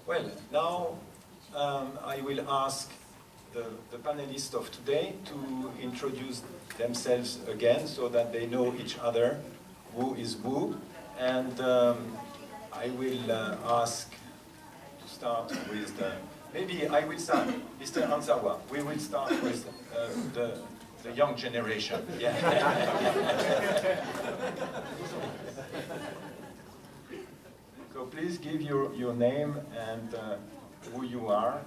Well, now I will ask the panelists of today to introduce themselves again so that they know each other, who is who. And I will ask to start with maybe I will start, Mr. Anzawa. We will start with the young generation. Yeah. So please give your name and who you are.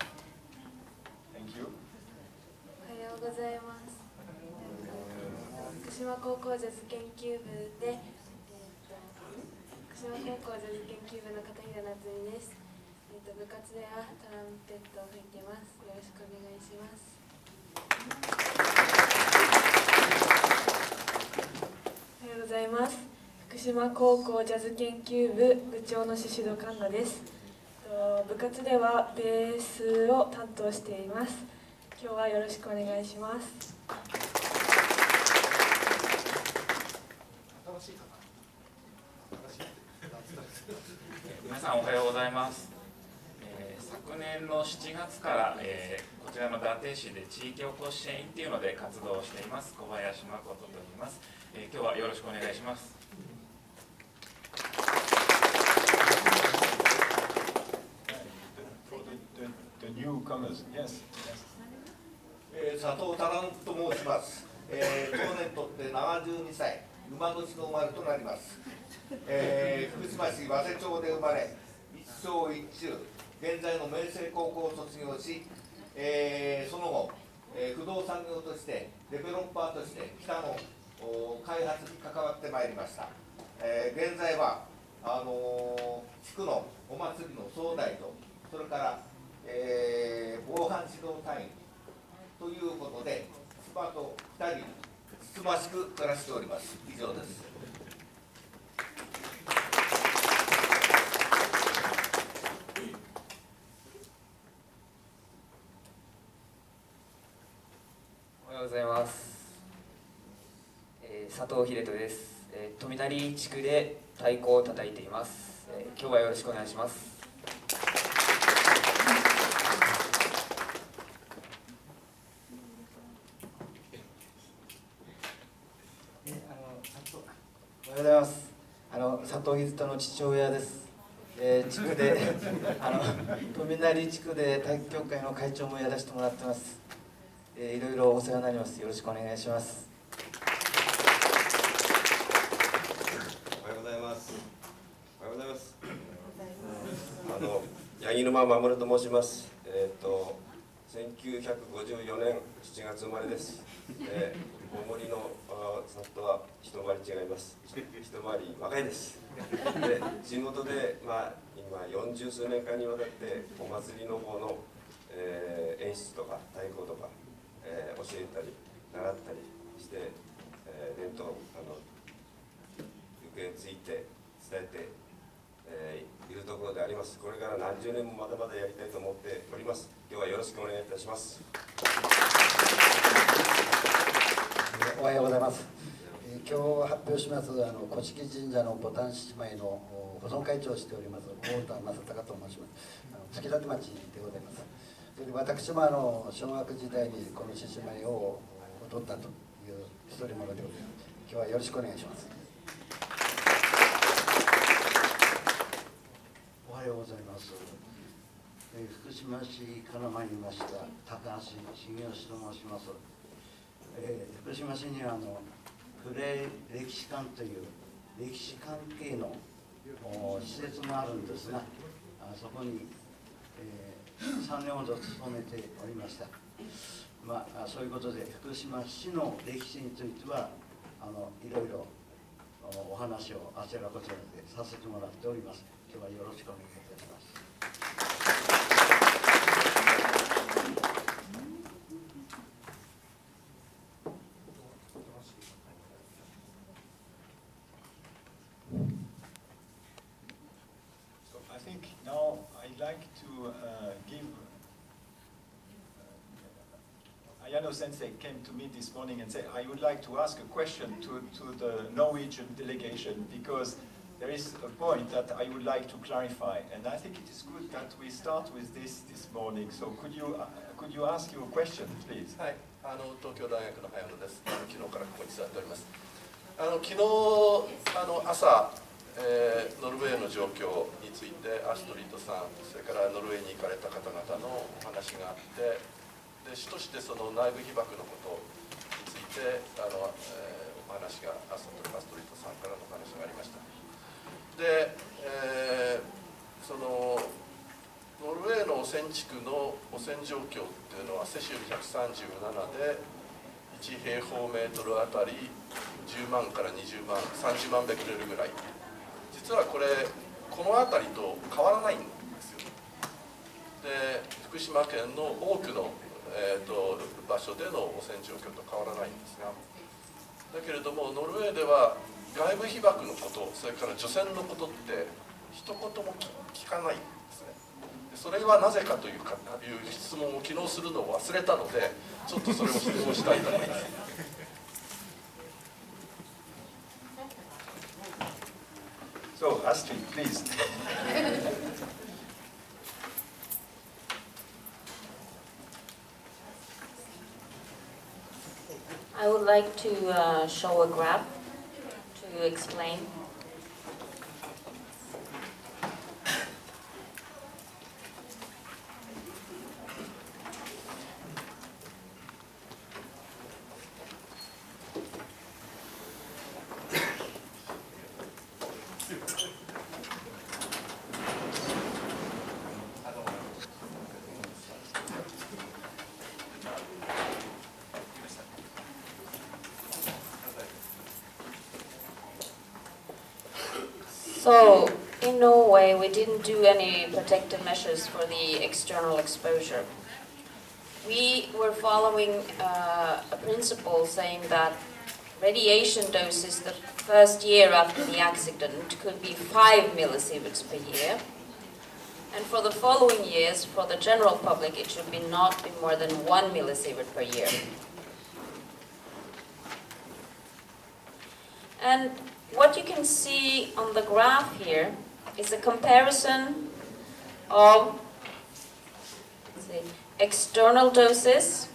Thank you. おはようございます。福島高校ジャズ研究部で、福島高校ジャズ研究部の片平夏美です。部活ではトランペットを吹いてます。よろしくお願いします。おはようございます。福島高校ジャズ研究部部長の宍戸環奈です。部活ではベースを担当しています。今日はよろしくお願いします。皆さんおはようございます。昨年の7月から、こちらの伊達市で地域おこし支援員というので活動をしています小林誠と言います。今日はよろしくお願いします。The newcomers, yes. 佐藤忠信と申します。去年とって72歳、馬年の生まれとなります。福島市早瀬町で生まれ、一小一中、現在の明星高校を卒業し、その後、不動産業としてデベロッパーとして北の開発に関わってまいりました。現在は地区のお祭りの総代と、それから防犯指導隊員ということで、妻と2人つつましく暮らしております。以上です。おはようございます。佐藤秀人です。富成地区で太鼓を叩いています。今日はよろしくお願いします。おはようございます。佐藤秀人の父親です。地区で富成地区で体育協会の会長もやらせてもらってます。いろいろお世話になります。よろしくお願いします。おはようございます。おはようございます。八木沼守と申します。1954年7月生まれです。大森の里とは一回り違います。一回り若いです。で地元で、今40数年間にわたってお祭りの方の、演出とか太鼓とか、教えたり習ったりして、伝統行方について伝えて、いるところであります。これから何十年もまだまだやりたいと思っております。今日はよろしくお願いいたします。おはようございます。今日発表します古式神社のボタン獅子舞の保存会長をしております大田正孝と申します。月立町でございます。それで私も小学時代にこの獅子舞を踊ったという一人者でございます。今日はよろしくお願いします。おはようございます。福島市から参りました高橋茂義と申します。福島市にはプレイ歴史館という歴史関係の施設もあるんですが、そこに、3年ほど勤めておりました。そういうことで福島市の歴史についてはいろいろお話をあちらこちらでさせてもらっております。今日はよろしくお願いいたします。I think now I'd like to give Ayano Sensei came to me this morning and said I would like to ask a question to the Norwegian delegation because there is a point that I would like to clarify, and I think it is good that we start with this morning. So could you ask your question, please? はい、東京大学の早野です。昨日からここに座っております。昨日朝、ノルウェーの状況についてアストリートさん、それからノルウェーに行かれた方々のお話があって、で主としてその内部被爆のことについてお話がアストリートさんからのお話がありました。で、そのノルウェーの汚染地区の汚染状況っていうのはセシウム137で1平方メートルあたり10万から20万、30万ベクレルぐらい。実はこれこの辺りと変わらないんですよ。で、福島県の多くの、場所での汚染状況と変わらないんですが、だけれどもノルウェーでは外部被爆のこと、それから除染のことって一言も聞かないんですね。でそれはなぜかという質問を昨日するのを忘れたので、ちょっとそれを質問したいと思います。So, Astrid, please. I would like to show a graph to explain. So, in Norway, we didn't do any protective measures for the external exposure. We were following a principle saying that radiation doses the first year after the accident could be 5 millisieverts per year. And for the following years, for the general public, it should not be more than 1 millisievert per year. And what you can see on the graph here is a comparison of external doses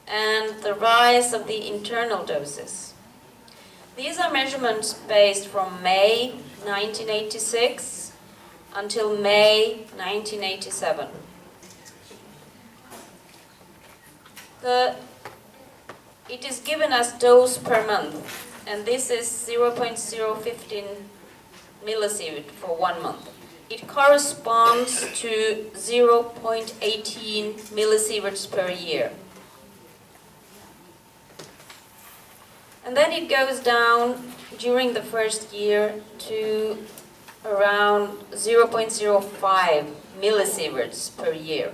and the rise of the internal doses. These are measurements based from May 1986 until May 1987. It is given as dose per month. And this is 0.015 millisievert for 1 month. It corresponds to 0.18 millisieverts per year. And then it goes down during the first year to around 0.05 millisieverts per year.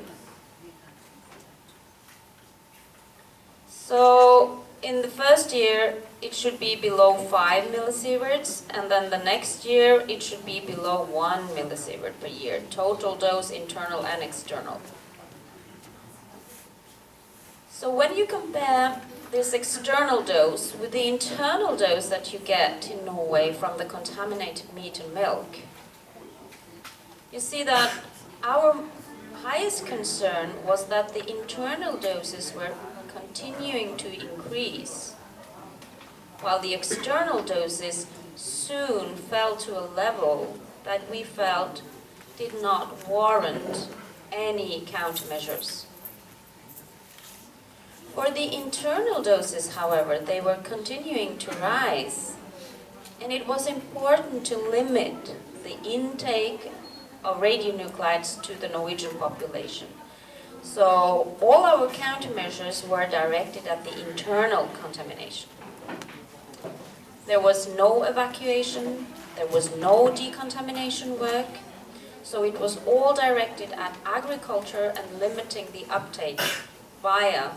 So in the first year, it should be below 5 millisieverts, and then the next year it should be below 1 millisievert per year, total dose internal and external. So when you compare this external dose with the internal dose that you get in Norway from the contaminated meat and milk, you see that our highest concern was that the internal doses were continuing to increase, while the external doses soon fell to a level that we felt did not warrant any countermeasures. For the internal doses, however, they were continuing to rise, and it was important to limit the intake of radionuclides to the Norwegian population. So all our countermeasures were directed at the internal contamination. There was no evacuation, there was no decontamination work, so it was all directed at agriculture and limiting the uptake via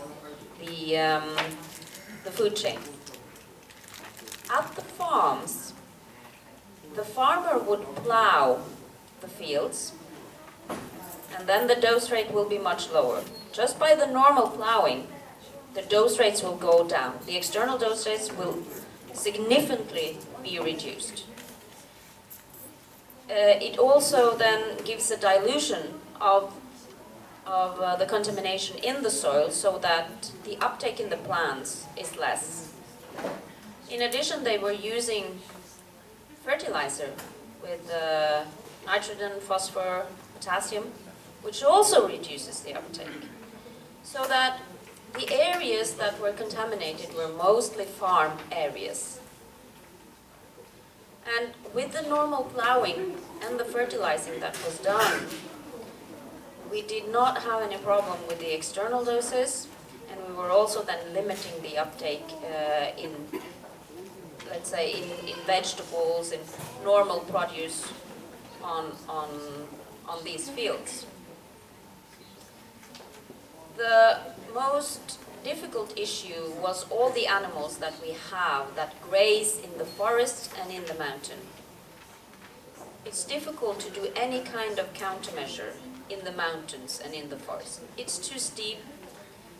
the food chain. At the farms, the farmer would plow the fields, and then the dose rate will be much lower. Just by the normal plowing, the dose rates will go down. The external dose rates will significantly be reduced. it also then gives a dilution of the contamination in the soil so that the uptake in the plants is less. In addition, they were using fertilizer with nitrogen, phosphor, potassium, which also reduces the uptake. So that the areas that were contaminated were mostly farm areas. And with the normal plowing and the fertilizing that was done, we did not have any problem with the external doses, and we were also then limiting the uptake in, let's say, in vegetables, in normal produce on these fields. The most difficult issue was all the animals that we have that graze in the forest and in the mountain. It's difficult to do any kind of countermeasure in the mountains and in the forest. It's too steep,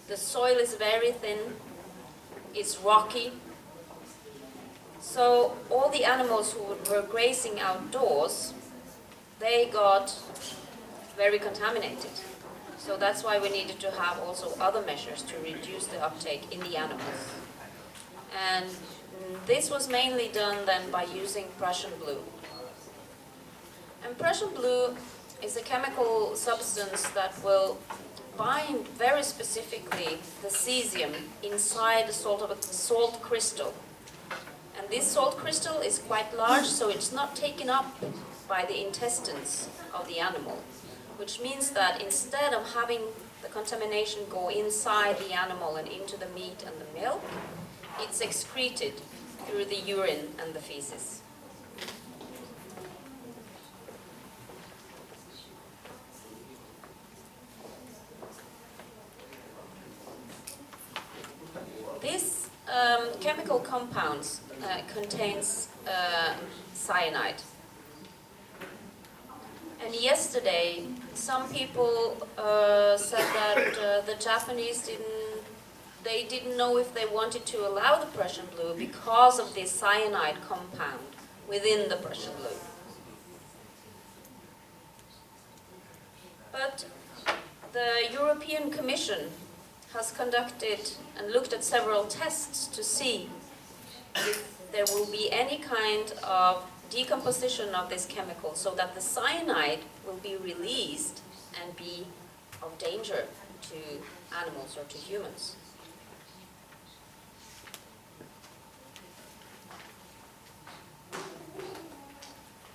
the soil is very thin, it's rocky. So all the animals who were grazing outdoors, they got very contaminated. So that's why we needed to have also other measures to reduce the uptake in the animals. And this was mainly done then by using Prussian blue. And Prussian blue is a chemical substance that will bind very specifically the cesium inside the salt crystal. And this salt crystal is quite large, so it's not taken up by the intestines of the animal, which means that instead of having the contamination go inside the animal and into the meat and the milk, it's excreted through the urine and the feces. This chemical compounds contains cyanide. And yesterday, some people said that the Japanese didn't know if they wanted to allow the Prussian blue because of this cyanide compound within the Prussian blue. But the European Commission has conducted and looked at several tests to see if there will be any kind of decomposition of this chemical so that the cyanide will be released and be of danger to animals or to humans.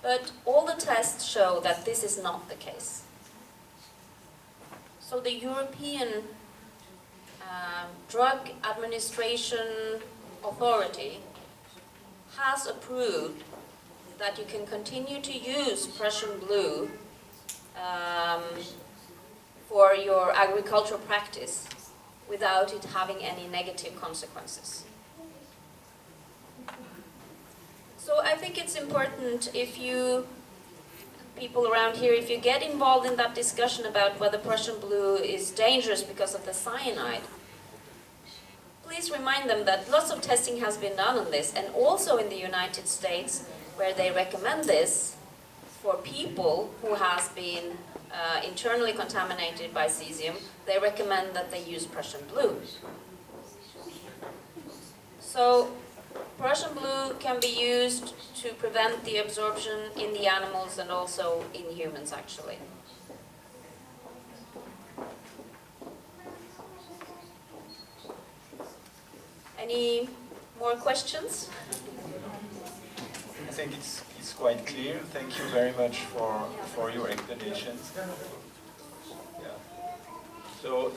But all the tests show that this is not the case. So the European Drug Administration Authority has approved that you can continue to use Prussian blue for your agricultural practice without it having any negative consequences. So I think it's important if you, people around here, if you get involved in that discussion about whether Prussian blue is dangerous because of the cyanide, please remind them that lots of testing has been done on this, and also in the United States, where they recommend this for people who has been internally contaminated by cesium, they recommend that they use Prussian blue. So Prussian blue can be used to prevent the absorption in the animals and also in humans, actually. Any more questions? I think it's quite clear. Thank you very much for your explanations. Yeah. So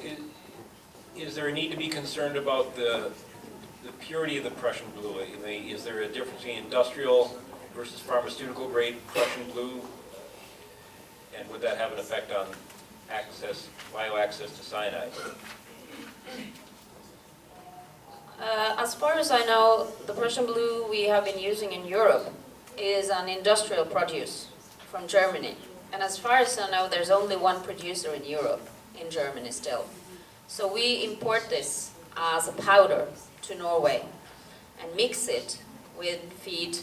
is there a need to be concerned about the purity of the Prussian blue? I mean, is there a difference between industrial versus pharmaceutical grade Prussian blue? And would that have an effect on bioaccess to cyanide? As far as I know, the Prussian blue we have been using in Europe is an industrial produce from Germany. And as far as I know, there's only one producer in Europe, in Germany still. So we import this as a powder to Norway and mix it with feed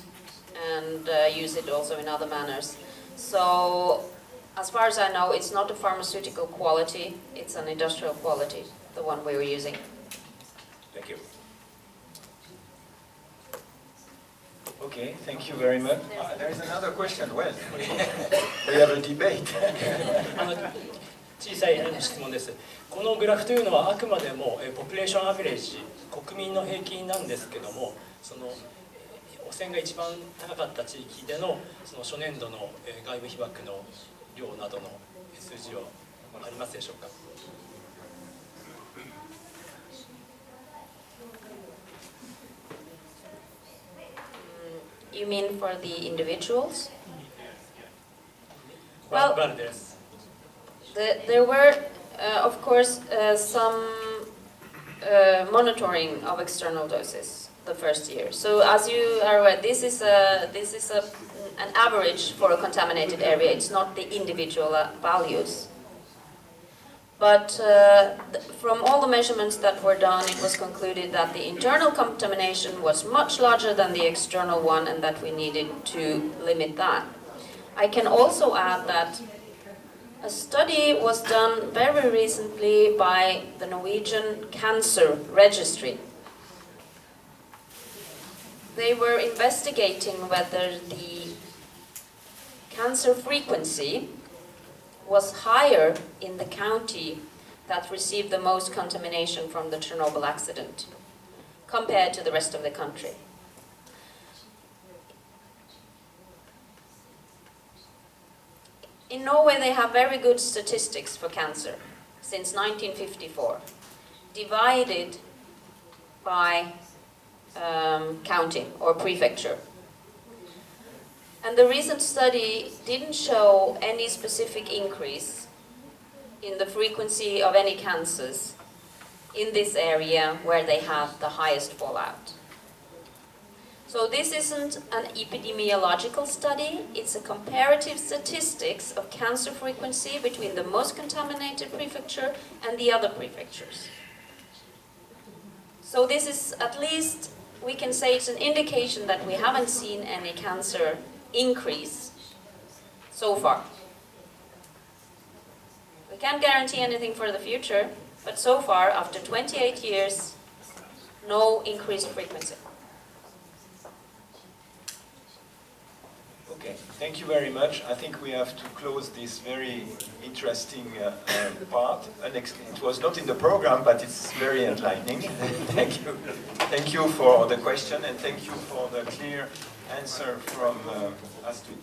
and use it also in other manners. So, as far as I know, it's not a pharmaceutical quality, it's an industrial quality, the one we were using. Thank you. Okay, thank you very much. There is another question. Well, we have a debate. 小さい質問です。このグラフというのはあくまでもポピュレーションアベレージ、国民の平均なんですけども、その汚染が一番高かった地域でのその初年度の外部被曝の量などの数字はありますでしょうか。You mean for the individuals? Well, there were, of course, some monitoring of external doses the first year. So, as you are aware, this is an average for a contaminated area. It's not the individual values. But from all the measurements that were done, it was concluded that the internal contamination was much larger than the external one and that we needed to limit that. I can also add that a study was done very recently by the Norwegian Cancer Registry. They were investigating whether the cancer frequency was higher in the county that received the most contamination from the Chernobyl accident compared to the rest of the country. In Norway, they have very good statistics for cancer since 1954, divided by county or prefecture. And the recent study didn't show any specific increase in the frequency of any cancers in this area where they have the highest fallout. So this isn't an epidemiological study, it's a comparative statistics of cancer frequency between the most contaminated prefecture and the other prefectures. So this is, at least we can say, it's an indication that we haven't seen any cancer increase so far. We can't guarantee anything for the future, but so far, after 28 years, no increased frequency. Okay, thank you very much. I think we have to close this very interesting part. It was not in the program, but it's very enlightening. Thank you. Thank you for the question, and thank you for the clear answer from Astrid.